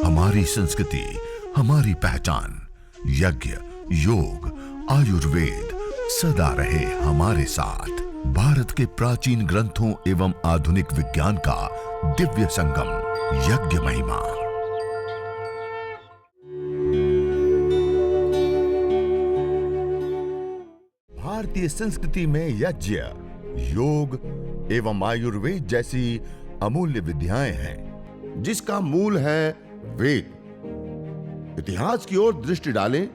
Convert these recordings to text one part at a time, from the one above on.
हमारी संस्कृति, हमारी पहचान। यज्ञ, योग, आयुर्वेद सदा रहे हमारे साथ। भारत के प्राचीन ग्रंथों एवं आधुनिक विज्ञान का दिव्य संगम, यज्ञ महिमा। भारतीय संस्कृति में यज्ञ, योग एवं आयुर्वेद जैसी अमूल्य विद्याएं हैं, जिसका मूल है वेद। इतिहास की ओर दृष्टि डालें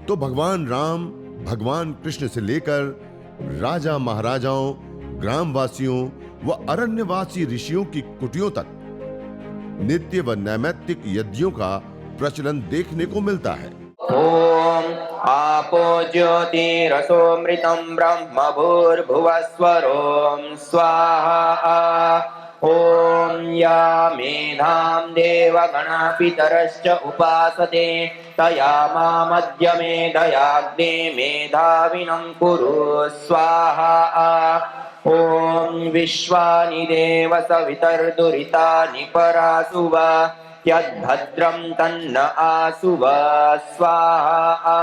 तो भगवान राम, भगवान कृष्ण से लेकर राजा महाराजाओं, ग्रामवासियों व अरण्यवासी ऋषियों की कुटियों तक नित्य व नैमित्तिक यज्ञों का प्रचलन देखने को मिलता है। ओम आपो ज्योतिरसोमृतं ब्रह्म भूर्भुवस्वरों स्वाहा। ओम या मेधां देवगणा पितरश्च उपासते तया मामद्य मेधयाग्ने मेधाविनं कुरु स्वाहा। ओम विश्वानि देव सवितर्दुरितानि परासुव यद्भद्रं तन्न आसुव स्वाहा।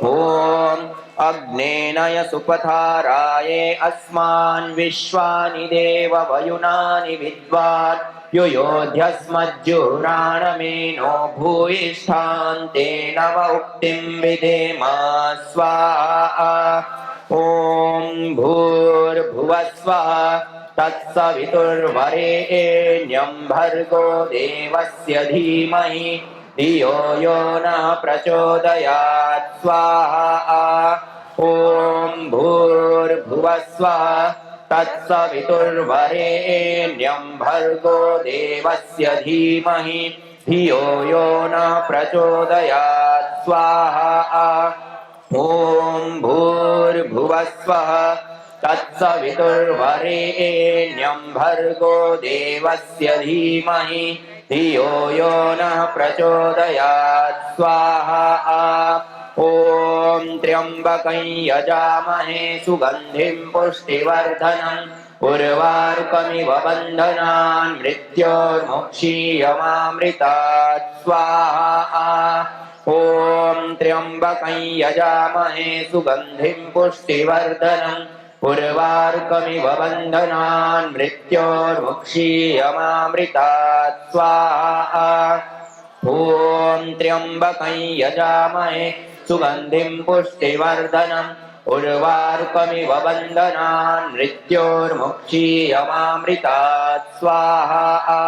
ओम अग्नेनय सुपथाराये अस्मान् विश्वानि देव वयुनानि विद्वान् युयोध्यस्मज्जुराणमेनो भूयिष्ठान्ते नव उक्तिं विधेम स्वाहा। ओम भूर्भुवस्वः तत्सवितुर्वरेण्यं भर्गो देवस्य धीमहि धियो यो नः प्रचोदयात् स्वाहा। ओम भूर्भुवस्वः तत्सवितुर्वरेण्यं भर्गो देवस्य धीमहि धियो यो नः प्रचोदयात् स्वाहा। ओम भूर्भुवस्वः तत्सवितुर्वरेण्यं भर्गो देवस्य धीमहि धियो यो नः प्रचोदयात् स्वाहा। ओम त्र्यंबकं यजामहे सुगंधिं पुष्टिवर्धनम् उर्वारुकमिव बन्धनान् मृत्योर्मुक्षीयमामृतात् स्वाहा। ओम त्र्यंबकं यजामहे सुगंधिं पुष्टिवर्धनम् उर्वारुकमिव बन्धनान् मृत्योर्मुक्षीयमामृतात् स्वाहा। ओम त्र्यंबकं यजामहे सुगंधिं पुष्टिवर्धनम् उर्वारुकमिव बन्धनान् मृत्योर्मुक्षीयमामृतात् स्वाहा।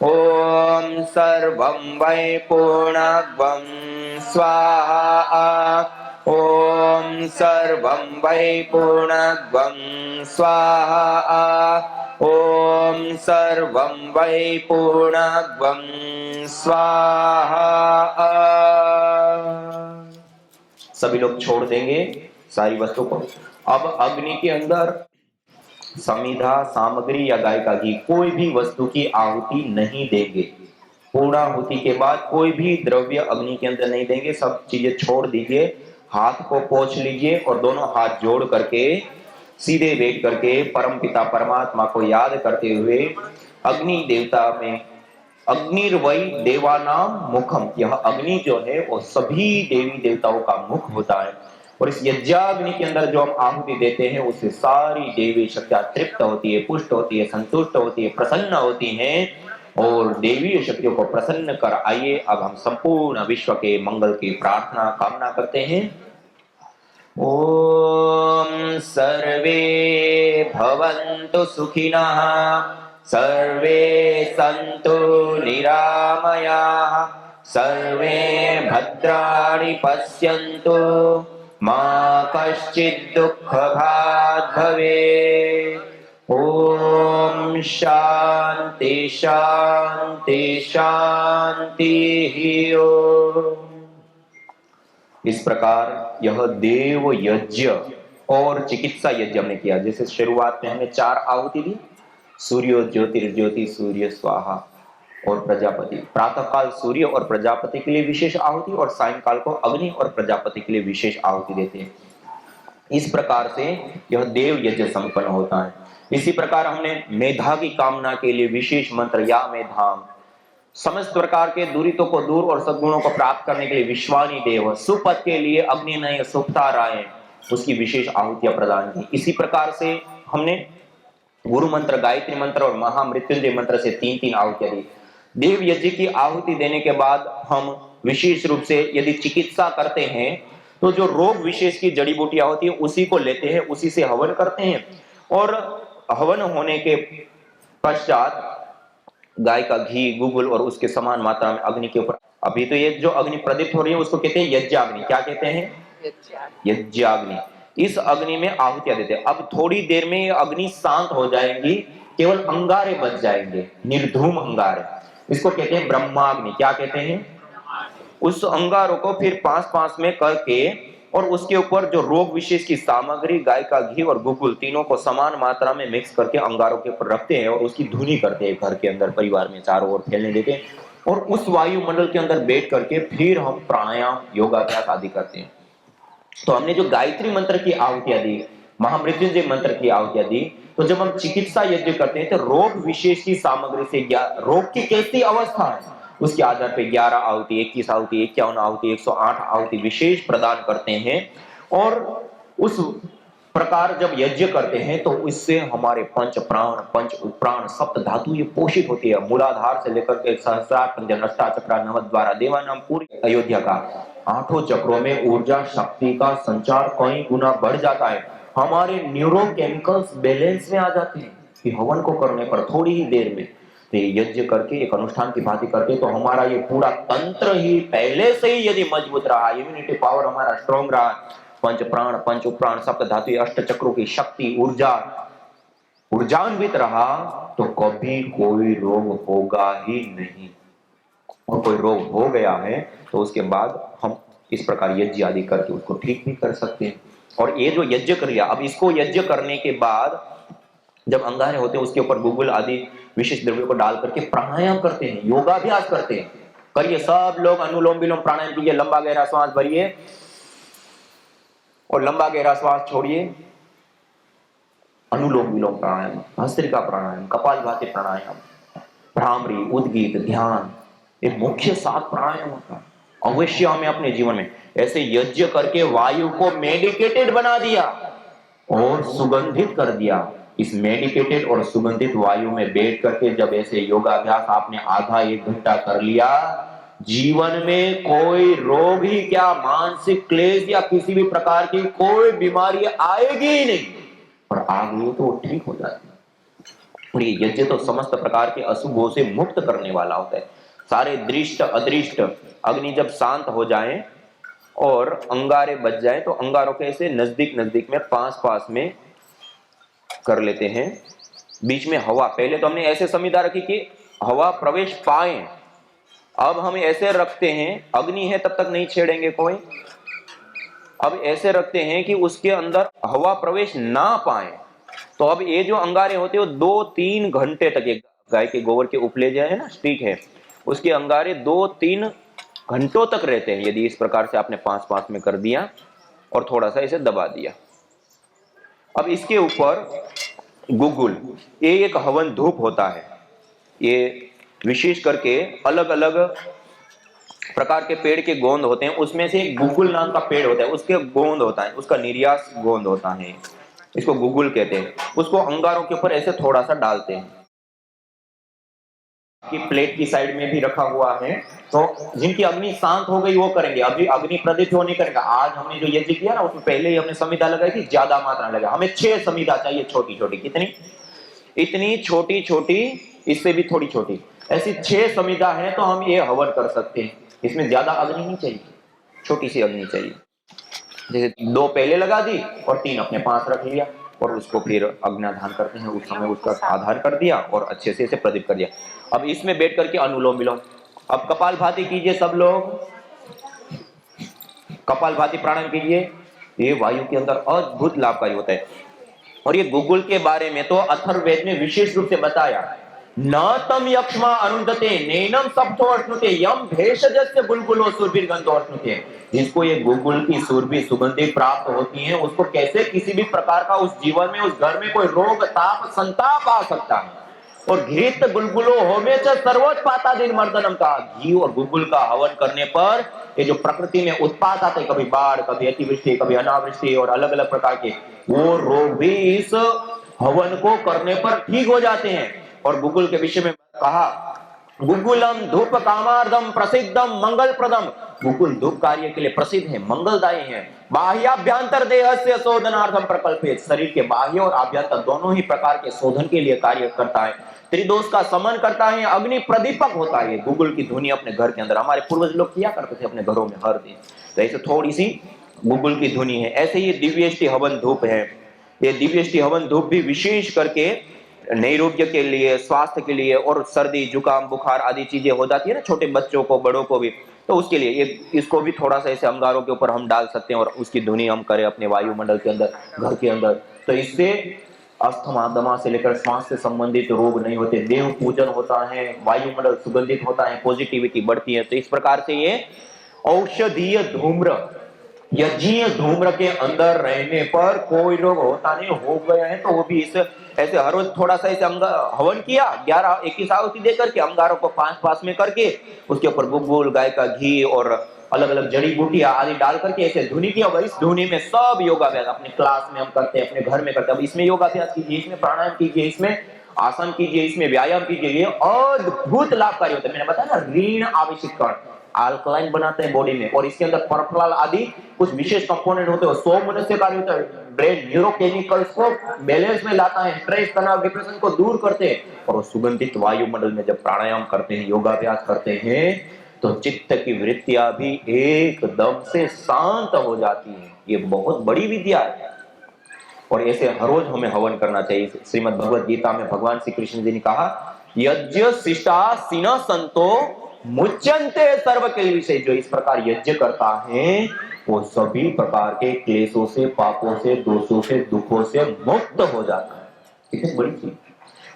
ओम सर्वं वै पूर्णत्वं स्वाहा। ओम सर्वं वै पूर्णत्वं स्वाहा। ओम सर्वं वै पूर्णत्वं स्वाहा। सभी लोग छोड़ देंगे सारी वस्तु को। अब अग्नि के अंदर समिधा, सामग्री या गाय का घी, कोई भी वस्तु की आहुति नहीं देंगे। पूर्णाहुति के बाद कोई भी द्रव्य अग्नि के अंदर नहीं देंगे। सब चीजें छोड़ दीजिए, हाथ को पोंछ लीजिए और दोनों हाथ जोड़ करके सीधे बैठ करके परमपिता परमात्मा को याद करते हुए अग्नि देवता में, अग्निर्वै देवानाम मुखम, यह अग्नि जो है वो सभी देवी देवताओं का मुख होता है। और इस यज्ञाग्नि के अंदर जो हम आहुति देते हैं उससे सारी देवी शक्तियां तृप्त होती है, पुष्ट होती है, संतुष्ट होती है, प्रसन्न होती हैं। और देवी शक्तियों को प्रसन्न कर आइए अब हम संपूर्ण विश्व के मंगल की प्रार्थना कामना करते हैं। ओम सर्वे भवन्तु सुखिनः, सर्वे सन्तु निरामयाः, सर्वे भद्राणि पश्यन्तु, मा कश्चित् दुःखभाग् भवेत्। ओम शांति शांति शांति ओम। इस प्रकार यह देव यज्ञ और चिकित्सा यज्ञ हमने किया। जैसे शुरुआत में हमने 4 आहुति दी, सूर्यो ज्योतिर्ज्योति सूर्य स्वाहा और प्रजापति। प्रातः काल सूर्य और प्रजापति के लिए विशेष आहुति और सायंकाल को अग्नि और प्रजापति के लिए विशेष आहुति देते हैं। इस प्रकार से यह देव यज्ञ संपन्न होता है। इसी प्रकार हमने मेधा की कामना के लिए विशेष मंत्र या मेधाम समस्त प्रकार के दुरितों को दूर और सद्गुणों को प्राप्त करने के लिए विश्वानी देव सुपथ के लिए अग्नि नय सुप्ता राय उसकी विशेष आहुतियां प्रदान की। इसी प्रकार से हमने गुरु मंत्र, गायत्री मंत्र और महामृत्युंजय मंत्र से 3-3 आहुतियां दी। देव यज्ञ की आहुति देने के बाद हम विशेष रूप से यदि चिकित्सा करते हैं तो जो रोग विशेष की जड़ी बूटियां होती है उसी को लेते हैं, उसी से हवन करते हैं और हवन होने के पश्चात गाय का घी, गुगुल और उसके समान मात्रा में अग्नि के ऊपर, अभी तो ये जो अग्नि प्रदीप्त हो रही है उसको कहते हैं यज्ञाग्नि। क्या कहते हैं? यज्ञाग्नि। इस अग्नि में आहुतियां देते हैं। अब थोड़ी देर में ये अग्नि शांत हो जाएगी, केवल अंगारे बच जाएंगे, निर्धूम अंगारे, इसको कहते हैं ब्रह्माग्नि। क्या कहते हैं? उस अंगारों को फिर पास में करके और उसके ऊपर जो रोग विशेष की सामग्री, गाय का घी और गुगुल तीनों को समान मात्रा में मिक्स करके अंगारों के ऊपर रखते हैं और उसकी धुनी करते हैं, घर के अंदर परिवार में चारों ओर फैलने देते हैं और उस वायुमंडल के अंदर बैठ करके फिर हम प्राणायाम, योगाभ्यास आदि करते हैं। तो हमने जो गायत्री मंत्र की आहुतियां दी, महामृत्युंजय मंत्र की आहुतियां दी, तो जब हम चिकित्सा यज्ञ करते हैं तो रोग विशेष की सामग्री से रोग की कैसी अवस्था है उसके आधार पे 11 आहुति, 21 आहुति, 51 आहुति, 108 आहुति विशेष प्रदान करते हैं और उस प्रकार जब यज्ञ करते हैं तो इससे हमारे पंच प्राण, पंच उपप्राण, सप्त धातु ये पोषित होती है। मूलाधार से लेकर के सहस्रार, पंचन, अष्टाचक्र, नवद्वार, देवानाम पूरी अयोध्या का 8 चक्रों में ऊर्जा शक्ति का संचार कई गुना बढ़ जाता है। हमारे न्यूरोकेमिकल्स बैलेंस में आ जाते हैं कि हवन को करने पर थोड़ी ही देर में तो यज्ञ करके एक अनुष्ठान की भांति करके तो हमारा ये पूरा तंत्र ही पहले से ही यदि मजबूत रहा, इम्यूनिटी पावर हमारा स्ट्रॉन्ग रहा, पंच प्राण, पंच उपप्राण, सप्त धातु, अष्ट चक्रों की शक्ति, ऊर्जा ऊर्जान्वित रहा तो कभी कोई रोग होगा ही नहीं। और कोई रोग हो गया है तो उसके बाद हम इस प्रकार यज्ञ आदि करके उसको ठीक भी कर सकते हैं। और ये जो यज्ञ कर लिया, अब इसको यज्ञ करने के बाद जब अंगारे होते हैं उसके ऊपर गुगुल आदि विशेष द्रव्यों को डाल करके प्राणायाम करते हैं, योगाभ्यास करते हैं। करिए सब लोग, अनुलोम विलोम प्राणायाम कीजिए, लंबा गहरा श्वास भरिए और लंबा गहरा श्वास छोड़िए। अनुलोम विलोम प्राणायाम, भस्त्रिका प्राणायाम, कपालभाति प्राणायाम, भ्रामरी, उद्गीत, ध्यान, ये मुख्य 7 प्राणायाम होता है। अवश्य हमें अपने जीवन में ऐसे यज्ञ करके वायु को मेडिकेटेड बना दिया और सुगंधित कर दिया। इस मेडिकेटेड और सुगंधित वायु में बैठ करके जब ऐसे योगाभ्यास आपने आधा 1 घंटा कर लिया, जीवन में कोई रोग ही क्या, मानसिक क्लेश या किसी भी प्रकार की कोई बीमारी आएगी ही नहीं, और आ गई तो वो ठीक हो जाती है। और ये यज्ञ तो समस्त प्रकार के अशुभों से मुक्त करने वाला होता है। सारे दृष्ट अदृष्ट अग्नि जब शांत हो जाए और अंगारे बच जाए तो अंगारों के ऐसे नजदीक में पास में कर लेते हैं। बीच में हवा, पहले तो हमने ऐसे संविधा रखी कि हवा प्रवेश पाए, अब हम ऐसे रखते हैं, अग्नि है तब तक नहीं छेड़ेंगे कोई, अब ऐसे रखते हैं कि उसके अंदर हवा प्रवेश ना पाए। तो अब ये जो अंगारे होते हैं वो 2-3 घंटे तक, एक गाय के गोबर के उपले जो है ना, स्टिक है, उसके अंगारे 2-3 घंटों तक रहते हैं। यदि इस प्रकार से आपने पास में कर दिया और थोड़ा सा इसे दबा दिया। अब इसके ऊपर गुगुल, ये एक हवन धूप होता है। ये विशेष करके अलग अलग प्रकार के पेड़ के गोंद होते हैं, उसमें से एक गुगुल नाम का पेड़ होता है, उसके गोंद होता है, उसका निर्यास गोंद होता है, इसको गुगुल कहते हैं। उसको अंगारों के ऊपर ऐसे थोड़ा सा डालते हैं। कि प्लेट की साइड में भी रखा हुआ है, तो जिनकी अग्नि शांत हो गई वो करेंगे, अभी अग्नि प्रदीप्त हो नहीं करेगा। आज हमने जो यज्ञ किया ना उसमें पहले ही हमने संविधा लगाई थी, ज्यादा मात्रा लगा, हमें 6 संविधा चाहिए, छोटी छोटी, कितनी, इतनी छोटी छोटी, इससे भी थोड़ी छोटी, ऐसी 6 संविधा है तो हम ये हवन कर सकते हैं। इसमें ज्यादा अग्नि नहीं चाहिए, छोटी सी अग्नि चाहिए। जैसे 2 पहले लगा दी और 3 अपने पास रख लिया और उसको फिर अग्नाधान करते हैं, उस समय उसका आधार कर दिया और अच्छे से इसे प्रदीप कर दिया। अब इसमें बैठ करके अनुलोम विलोम, अब कपालभाति कीजिए, सब लोग कपालभाति प्राणायाम कीजिए, ये वायु के अंदर अद्भुत लाभकारी होता है। और ये गुगुल के बारे में तो अथर्ववेद में विशेष रूप से बताया, न तम यक्ष्मा अरुंधते नैनम सप्तो अश्नुते यम भेषजस्य बुलबुलो सुरभिर्गंधो अश्नुते। जिसको ये गुगुल की सुरभि सुगंधि प्राप्त होती है, उसको कैसे किसी भी प्रकार का उस जीवन में, उस घर में कोई रोग ताप संताप आ सकता है। और घृत गुलगुलो होमे च सर्वोत्पाता दिन मर्दनम का घी और गुलगुल का हवन करने पर ये जो प्रकृति में उत्पात आते हैं, कभी बाढ़, कभी अतिवृष्टि, कभी अनावृष्टि और अलग अलग प्रकार के, वो रोग भी इस हवन को करने पर ठीक हो जाते हैं। और गुलगुल के विषय में कहा, गुगुलम धूप कामार्धम प्रसिद्धम मंगल प्रदम, गुगुल धूप कार्य के लिए प्रसिद्ध है, मंगलदायी है। बाह्याभ्यंतर देह से शोधनार्थम प्रकल्पित, शरीर के बाह्य और आभ्यंतर दोनों ही प्रकार के शोधन के लिए कार्य करता है। त्रिदोष का समन करता है, अग्नि प्रदीपक होता है। गुगुल की ध्वनि अपने घर के अंदर हमारे पूर्वज लोग किया करते थे अपने घरों में हर दिन, तो ऐसे थोड़ी सी गुगुल की ध्वनि है। ऐसे ही दिव्यष्टि हवन धूप है। ये दिव्यष्टि हवन धूप भी विशेष करके नैरोग्य के लिए, स्वास्थ्य के लिए, और सर्दी जुकाम बुखार आदि चीजें हो जाती है ना छोटे बच्चों को बड़ों को भी, तो उसके लिए इसको भी थोड़ा सा ऐसे अंगारों के ऊपर हम डाल सकते हैं और उसकी ध्वनि हम करें अपने वायुमंडल के अंदर, घर के अंदर, तो इससे अस्थमा दमा से लेकर श्वास से संबंधित रोग नहीं होते, देव पूजन होता है, वायुमंडल सुगंधित होता है, पॉजिटिविटी बढ़ती है। तो इस प्रकार से ये औषधीय धूम्र, यज्ञीय धूम्र के अंदर रहने पर कोई रोग होता नहीं, हो गया है तो वो भी इस ऐसे हर रोज थोड़ा सा ऐसे हवन किया, 11-21 आहुति देकर के, अंगारों को 5 पास में करके, उसके ऊपर गुगुल, गाय का घी और अलग अलग जड़ी बूटियां आदि डाल करके ऐसे धुनी किया। इस धुनी में सब योगाभ्यास अपने क्लास में हम करते हैं, अपने घर में करते हैं। अब इसमें योगाभ्यास कीजिए, इसमें प्राणायाम कीजिए, इसमें आसन कीजिए, इसमें व्यायाम कीजिए, ये अद्भुत लाभकारी होता है। मैंने बताया ना, ऋण आवेशिकरण अल्कलाइन बनाते हैं बॉडी में, और इसके अंदर परफ्लाल आदि कुछ विशेष कंपोनेंट होते हैं, 100 मनुष्य कार्य होता है। ब्रेन न्यूरोकेमिकल्स को बैलेंस में लाता है, स्ट्रेस तनाव डिप्रेशन को दूर करते हैं, और वो सुगंधित वायुमंडल में जब प्राणायाम करते हैं, योगाभ्यास करते हैं, तो चित्त की वृत्तियां भी एकदम से शांत हो जाती हैं। ये बहुत बड़ी विद्या है, और ऐसे हर रोज हमें हवन करना चाहिए। श्रीमद् भगवद गीता में भगवान श्री कृष्ण जी ने कहा, यज्ञ शिष्टा सिना संतो मुच्यन्ते सर्व क्लेशे, जो इस प्रकार यज्ञ करता है वो सभी प्रकार के क्लेशों से, पापों से, दोषों से, दुखों से मुक्त हो जाता है। कितनी बड़ी चीज।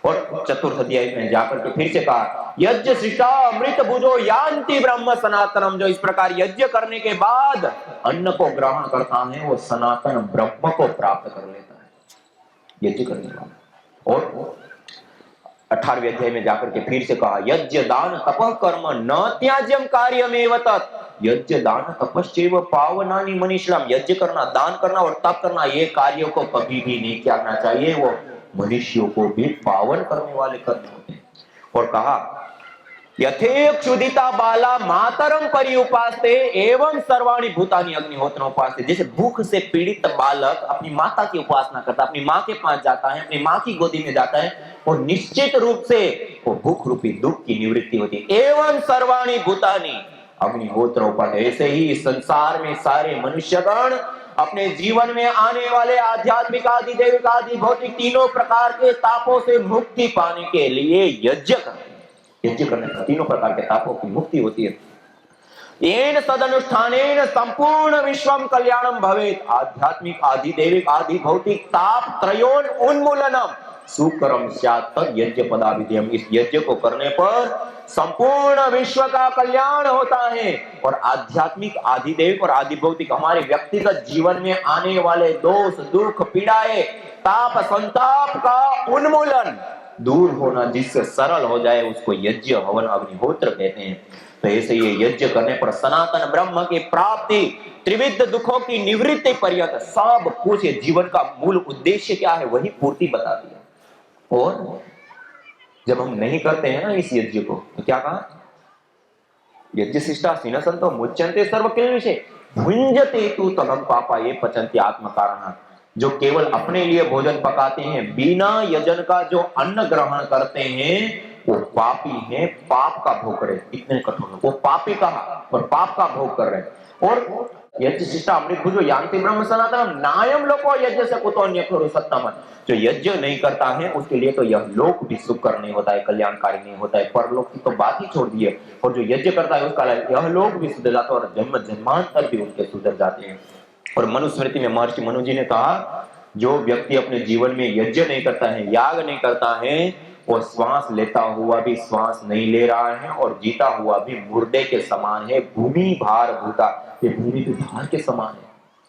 और चतुर्थ अध्याय में जाकर के फिर से कहा, यज्ञ शिष्टा अमृत भुजो यान्ति ब्रह्म सनातनम, जो इस प्रकार यज्ञ करने के बाद अन्न को ग्रहण करता है वो सनातन ब्रह्म को प्राप्त कर लेता है, यज्ञ करने वाला। और 18वें अध्याय में जाकर के फिर से कहा, यज्ञ दान तपः कर्म न त्याज्यम कार्यमेव तत्, यज्ञ दान तपश्चैव पावनानि मनीषिणाम, यज्ञ करना, दान करना और तप करना, ये कार्यों को कभी भी नहीं त्यागना चाहिए, वो मनुष्यों को भी पावन करने वाले कर्म होते हैं। और कहा, यथे क्षुदिता बाला मातरम परिउपास्ते एवं सर्वाणि भूतानि अग्निहोत्रम उपास्ते, जैसे भूख से पीड़ित बालक अपनी माता की उपासना करता है, अपनी माँ के पास जाता है, अपनी माँ की गोदी में जाता है, और निश्चित रूप से वो भूख रूपी दुख की निवृत्ति होती है। एवं सर्वाणि भूतानि अग्निहोत्र उपास्ते, ऐसे ही संसार में सारे मनुष्यगण अपने जीवन में आने वाले आध्यात्मिक आदि दैविक आदि भौतिक तीनों प्रकार के तापों से मुक्ति पाने के लिए यज्ञ करते हैं। यज्ञ करने से तीनों प्रकार के तापों की मुक्ति होती है। येन सदनुष्ठानेन संपूर्ण विश्वम कल्याणम भवेत्, आध्यात्मिक आदि दैविक आदि भौतिक ताप त्रयोन उन्मूलनम सुकरम स्यात् तद यज्ञ पदाभिधेयम, इस यज्ञ को करने पर संपूर्ण विश्व का कल्याण होता है, और आध्यात्मिक आदि दैविक और आदि भौतिक हमारे व्यक्तिगत जीवन में आने वाले दोष दुख पीड़ाएं ताप संताप का उन्मूलन दूर होना, जिससे सरल हो जाए, उसको यज्ञ हवन अग्निहोत्र कहते हैं। तो ऐसे ये यज्ञ करने पर सनातन ब्रह्म की प्राप्ति, त्रिविध दुखों की निवृत्ति पर्यंत सब कुछ, जीवन का मूल उद्देश्य क्या है वही पूर्ति बता दिया। और जब हम नहीं करते हैं ना इस यज्ञ को, तो क्या कहा, यज्ञ शिष्टा सिना संतो मुच्यन्ते सर्व क्लेशे भुंजते तु तदं पापा ये पचन्ति आत्म कारण, जो केवल अपने लिए भोजन पकाते हैं, बिना यजन का जो अन्न ग्रहण करते हैं, वो पापी हैं, पाप का भोग रहे। इतने कठोर वो पापी कहा और पाप का भोग कर रहे हैं। और यज्ञ शिष्टा अमृत भुजो यान्ति ब्रह्म सनातनम नायम लोको यज्ञ से कुतो अन्यथो सत्तम, जो यज्ञ नहीं करता है उसके लिए तो यह लोक भी सुकर नहीं होता है, कल्याणकारी नहीं होता है, परलोक की तो बात ही छोड़ दी है। और जो यज्ञ करता है उसका यह लोक भी सुधर जाता है, और जन्म जन्मांतर भी उनके सुधर जाते हैं। और मनुस्मृति में महर्षि मनु जी ने कहा, जो व्यक्ति अपने जीवन में यज्ञ नहीं करता है, याग नहीं करता है, वो श्वास लेता हुआ भी श्वास नहीं ले रहा है, और जीता हुआ भी मुर्दे के समान है। भूमि भार भूता, ये भूमि के भार के समान है,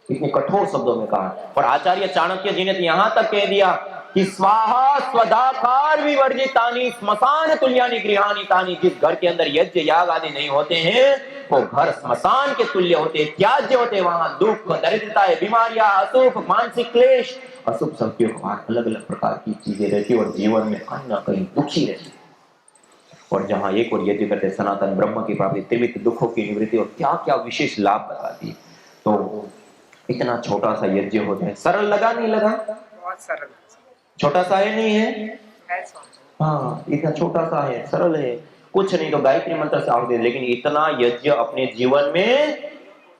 इतने कठोर शब्दों में कहा। और आचार्य चाणक्य जी ने तो यहां तक कह दिया कि स्वाहा स्वधाकार विवर्जितानि स्मशान तुल्यानि गृहाणि तानि। जिस घर के अंदर यज्ञ याग आदि नहीं होते हैं वो घर स्मशान के तुल्य होते, त्याज्य होते। वहां दुख, दरिद्रता, बीमारियां, अशुभ मानसिक क्लेश, अशुभ संयोग, अलग अलग प्रकार की चीजें रहती और जीवन में कहीं ना कहीं दुखी रहती। और जहां एक और यज्ञ करते सनातन ब्रह्म की प्राप्ति, त्रिविध दुखों की निवृत्ति और क्या क्या विशेष लाभ बताती है। तो इतना छोटा सा यज्ञ होता है। सरल लगा नहीं लगा? बहुत सरल, छोटा सा है नहीं है? हाँ, इतना छोटा सा है, सरल है, कुछ नहीं तो गायत्री मंत्र से आहुति। लेकिन इतना यज्ञ अपने जीवन में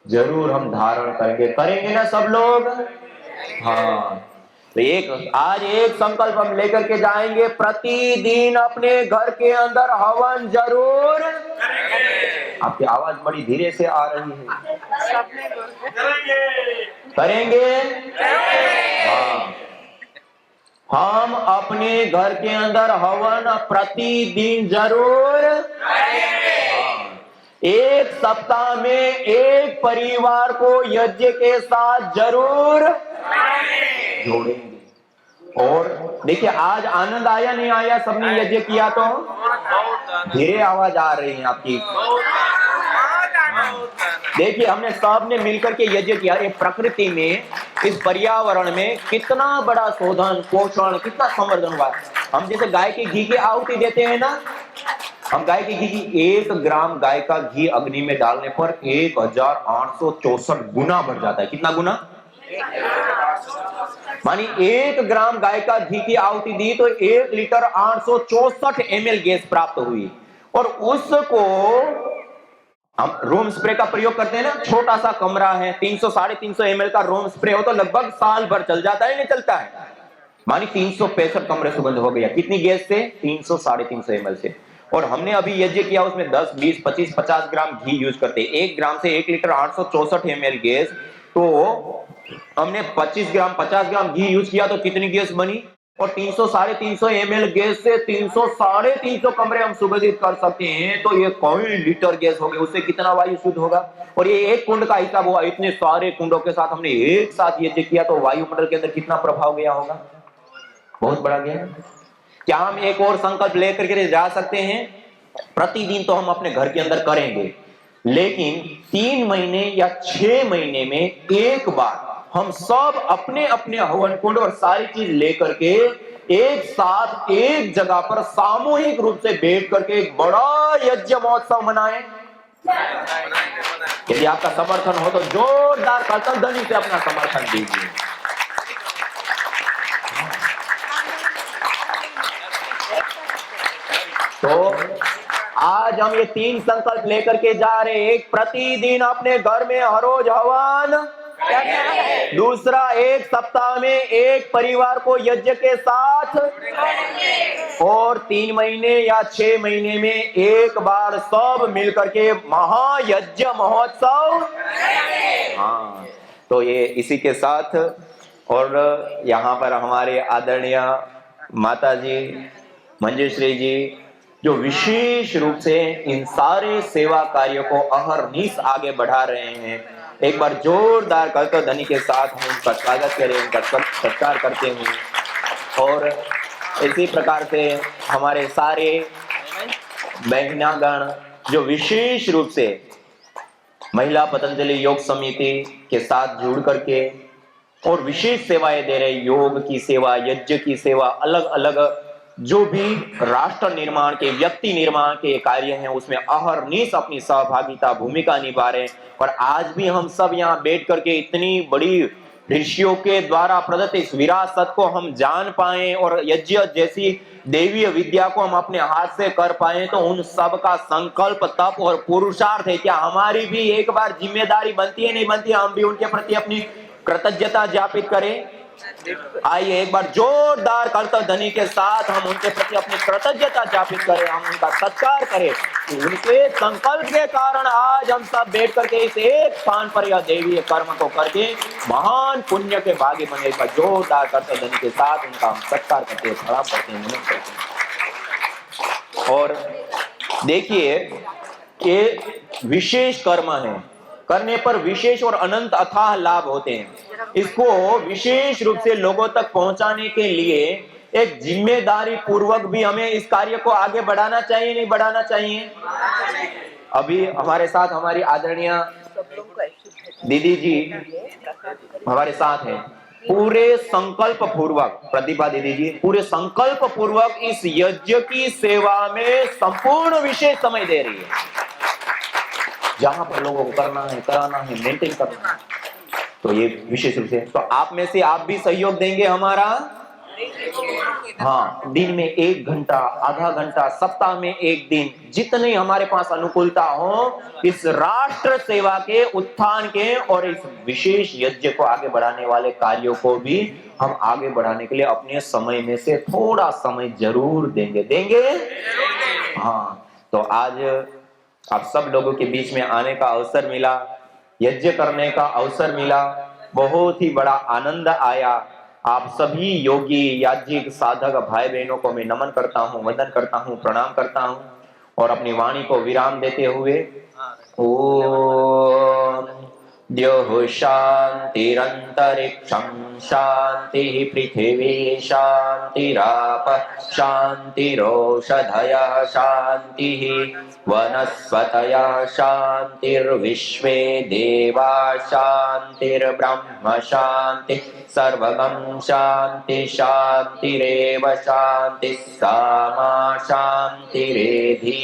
जरूर हम धारण करेंगे ना सब लोग? हाँ, तो आज एक संकल्प हम लेकर के जाएंगे, प्रतिदिन अपने घर के अंदर हवन जरूर आपकी आवाज बड़ी धीरे से आ रही है। करेंगे? हाँ, हम अपने घर के अंदर हवन प्रतिदिन जरूर। एक सप्ताह में एक परिवार को यज्ञ के साथ जरूर जोड़ेंगे। और देखिए, आज आनंद आया नहीं आया? सबने यज्ञ किया तो धीरे आवाज आ रही है आपकी। देखिए, हमने सबने मिलकर के यज्ञ किया। एक प्रकृति में, इस पर्यावरण में कितना बड़ा शोधन, पोषण, कितना संवर्धन हुआ। हम जैसे गाय के घी की आहुति देते हैं ना, हम गाय के घी की 1 ग्राम गाय का घी अग्नि में डालने पर 1864 गुना बढ़ जाता है। कितना गुना? मानी 1 ग्राम गाय का घी की आहुति दी तो 1 लीटर 864 ml गैस प्राप्त हुई। और उसको हम रूम स्प्रे का प्रयोग करते हैं ना, छोटा सा कमरा है, 300-350 ml का रूम स्प्रे हो तो लगभग साल भर चल जाता है, नहीं चलता है? मानी 365 कमरे सुगंध हो गया। कितनी गैस से? 300-350 ml से। और हमने अभी यज्ञ किया, उसमें 10, 20, 25, 50 ग्राम घी यूज करते हैं। 1 ग्राम से 1 लीटर 864 ml गैस, तो हमने 25 ग्राम 50 ग्राम घी यूज किया तो कितनी गैस बनी? और 300-350 ml गैस से 300-350 कमरे हम सुगंधित कर सकते हैं। तो ये कई लीटर गैस हो गए, उससे कितना वायु शुद्ध होगा। और ये एक कुंड का हिसाब हुआ, इतने सारे कुंडों के साथ हमने एक साथ यज्ञ किया तो वायुमंडल के अंदर कितना प्रभाव गया होगा? बहुत बड़ा गया। क्या हम एक और संकल्प लेकर के जा सकते हैं? प्रतिदिन तो हम अपने घर के अंदर करेंगे, लेकिन 3 महीने या 6 महीने में एक बार हम सब अपने अपने हवन कुंड और सारी चीज लेकर के एक साथ एक जगह पर सामूहिक रूप से बैठ करके एक बड़ा यज्ञ महोत्सव मनाएं। यदि आपका समर्थन हो तो जोरदार करतलध्वनि से अपना समर्थन दीजिए। तो आज हम ये 3 संकल्प लेकर के जा रहे हैं। एक, प्रतिदिन अपने घर में हर रोज हवन। दूसरा, एक सप्ताह में एक परिवार को यज्ञ के साथ। और 3 महीने या 6 महीने में एक बार सब मिलकर के महायज्ञ महोत्सव। हाँ, तो ये इसी के साथ, और यहाँ पर हमारे आदरणीय माता जी मंजूश्री जी जो विशेष रूप से इन सारे सेवा कार्यों को अहरनिश आगे बढ़ा रहे हैं, एक बार जोरदार करतलध्वनि के साथ हम उनका स्वागत करें, उनका सत्कार करते हैं। और इसी प्रकार से हमारे सारे बहनागण जो विशेष रूप से महिला पतंजलि योग समिति के साथ जुड़ करके और विशेष सेवाएं दे रहे, योग की सेवा, यज्ञ की सेवा, अलग अलग जो भी राष्ट्र निर्माण के, व्यक्ति निर्माण के कार्य हैं, उसमें अहरनिश अपनी सहभागिता भूमिका निभा रहे हैं। और आज भी हम सब यहाँ बैठ करके इतनी बड़ी ऋषियों के द्वारा प्रदत्त इस विरासत को हम जान पाए और यज्ञ जैसी देवीय विद्या को हम अपने हाथ से कर पाए, तो उन सब का संकल्प, तप और पुरुषार्थ है। क्या हमारी भी एक बार जिम्मेदारी बनती है, नहीं बनती? हम भी उनके प्रति अपनी कृतज्ञता ज्ञापित करें। आइए एक बार जोरदार करतलध्वनि के साथ हम उनके प्रति अपनी कृतज्ञता ज्ञापित करें, हम उनका सत्कार करें। उनके संकल्प के कारण आज हम सब बैठ करके इस एक स्थान पर यह देवीय कर्म को करके महान पुण्य के भागी बने। एक बार जोरदार करतलध्वनि के साथ उनका हम सत्कार करते हैं, प्रणाम करते हैं, नमन करते हैं। और देखिए, ये विशेष कर्म है। करने पर विशेष और अनंत अथाह लाभ होते हैं। इसको विशेष रूप से लोगों तक पहुंचाने के लिए एक जिम्मेदारी पूर्वक भी हमें इस कार्य को आगे बढ़ाना चाहिए, नहीं बढ़ाना चाहिए? अभी हमारे साथ हमारी आदरणीय दीदी जी हमारे साथ हैं। पूरे संकल्प पूर्वक, प्रतिभा दीदी जी पूरे संकल्प पूर्वक इस यज्ञ की सेवा में संपूर्ण विशेष समय दे रही है। जहां पर लोगों को करना है, कराना है, मेंटेन करना है, तो ये विशेष रूप से तो आप में से आप भी सहयोग देंगे हमारा। हाँ, दिन में 1 घंटा, आधा घंटा, सप्ताह में 1 दिन, जितनी हमारे पास अनुकूलता हो, इस राष्ट्र सेवा के उत्थान के और इस विशेष यज्ञ को आगे बढ़ाने वाले कार्यों को भी हम आगे बढ़ाने के लिए अपने समय में से थोड़ा समय जरूर देंगे। हाँ, तो आज आप सब लोगों के बीच में आने का अवसर मिला, यज्ञ करने का अवसर मिला, बहुत ही बड़ा आनंद आया। आप सभी योगी, याज्ञिक, साधक भाई बहनों को मैं नमन करता हूं, वंदन करता हूं, प्रणाम करता हूं और अपनी वाणी को विराम देते हुए ओम द्योः शान्तिरन्तरिक्षं शान्तिः पृथिवी शान्तिरापः शान्तिरोषधयः शान्तिः वनस्पतयः शान्तिर्विश्वे देवा शान्तिर्ब्रह्म शान्तिः सर्वगं शान्ति शान्तिरेव शान्तिः सामा शान्तिरेधि।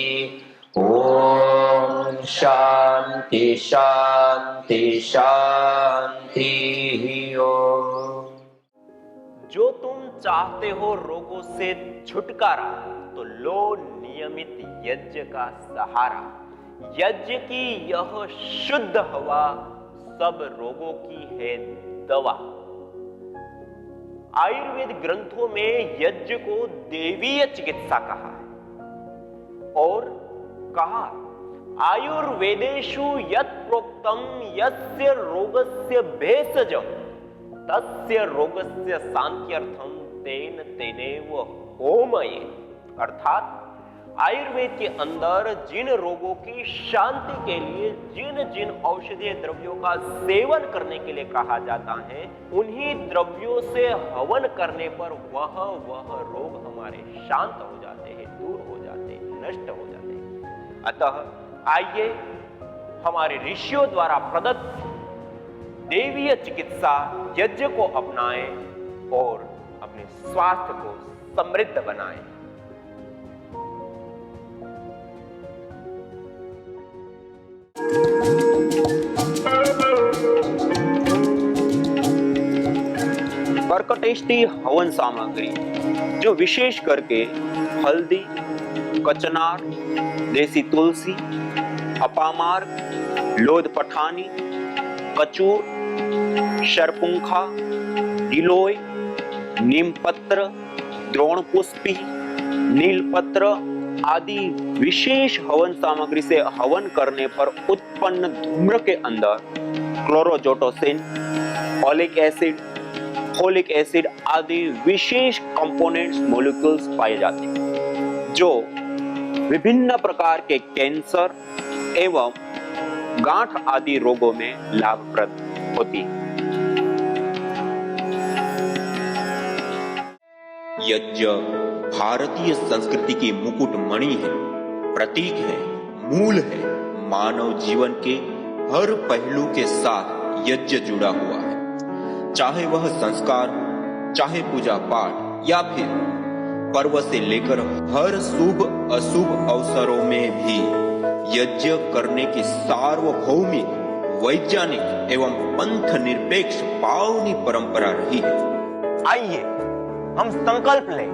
ओम शांति शांति शांति ओम। जो तुम चाहते हो रोगों से छुटकारा, तो लो नियमित यज्ञ का सहारा। यज्ञ की यह शुद्ध हवा सब रोगों की है दवा। आयुर्वेद ग्रंथों में यज्ञ को देवीय चिकित्सा कहा है और कहा आयुर्वेदेषु यत् प्रोक्तम यस्य रोगस्य भेषजम तस्य रोगस्य शांत्यर्थम तेन तेनेव होमये। अर्थात आयुर्वेद के अंदर जिन रोगों की शांति के लिए जिन जिन औषधीय द्रव्यों का सेवन करने के लिए कहा जाता है, उन्हीं द्रव्यों से हवन करने पर वह रोग हमारे शांत हो जाते हैं, दूर हो जाते हैं, नष्ट हो जाते हैं। अतः आइए हमारे ऋषियों द्वारा प्रदत्त देवीय चिकित्सा यज्ञ को अपनाएं और अपने स्वास्थ्य को समृद्ध बनाएं। कर्कटेष्टि हवन सामग्री जो विशेष करके हल्दी, कचनार, देसी तुलसी, अपामार्क, लोध पठानी, कचूर, शरपुंखा, गिलोय, नीमपत्र, द्रोणपुष्पी, नीलपत्र आदि विशेष हवन सामग्री से हवन करने पर उत्पन्न धूम्र के अंदर क्लोरोजोटोसिन, ओलिक एसिड, फोलिक एसिड आदि विशेष कंपोनेंट्स मॉलिक्यूल्स पाए जाते हैं जो विभिन्न प्रकार के कैंसर एवं गांठ आदि रोगों में लाभप्रद होती है। यज्ञ भारतीय संस्कृति की मुकुट मणि है, प्रतीक है, मूल है। मानव जीवन के हर पहलू के साथ यज्ञ जुड़ा हुआ है, चाहे वह संस्कार, चाहे पूजा पाठ या फिर पर्व से लेकर हर शुभ अशुभ अवसरों में भी यज्ञ करने की सार्वभौमिक, वैज्ञानिक एवं पंथ निरपेक्ष पावनी परंपरा रही है। आइए हम संकल्प लें,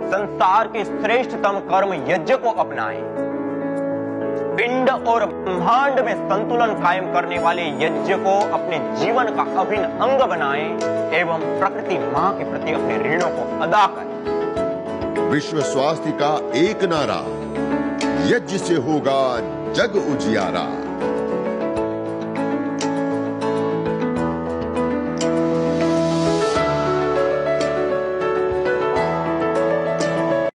संसार के श्रेष्ठतम कर्म यज्ञ को अपनाएं। पिंड और ब्रह्मांड में संतुलन कायम करने वाले यज्ञ को अपने जीवन का अभिन्न अंग बनाएं एवं प्रकृति मां के प्रति अपने ऋणों को अदा करें। विश्व स्वास्थ्य का एक नारा, यज्ञ से होगा जग उजियारा।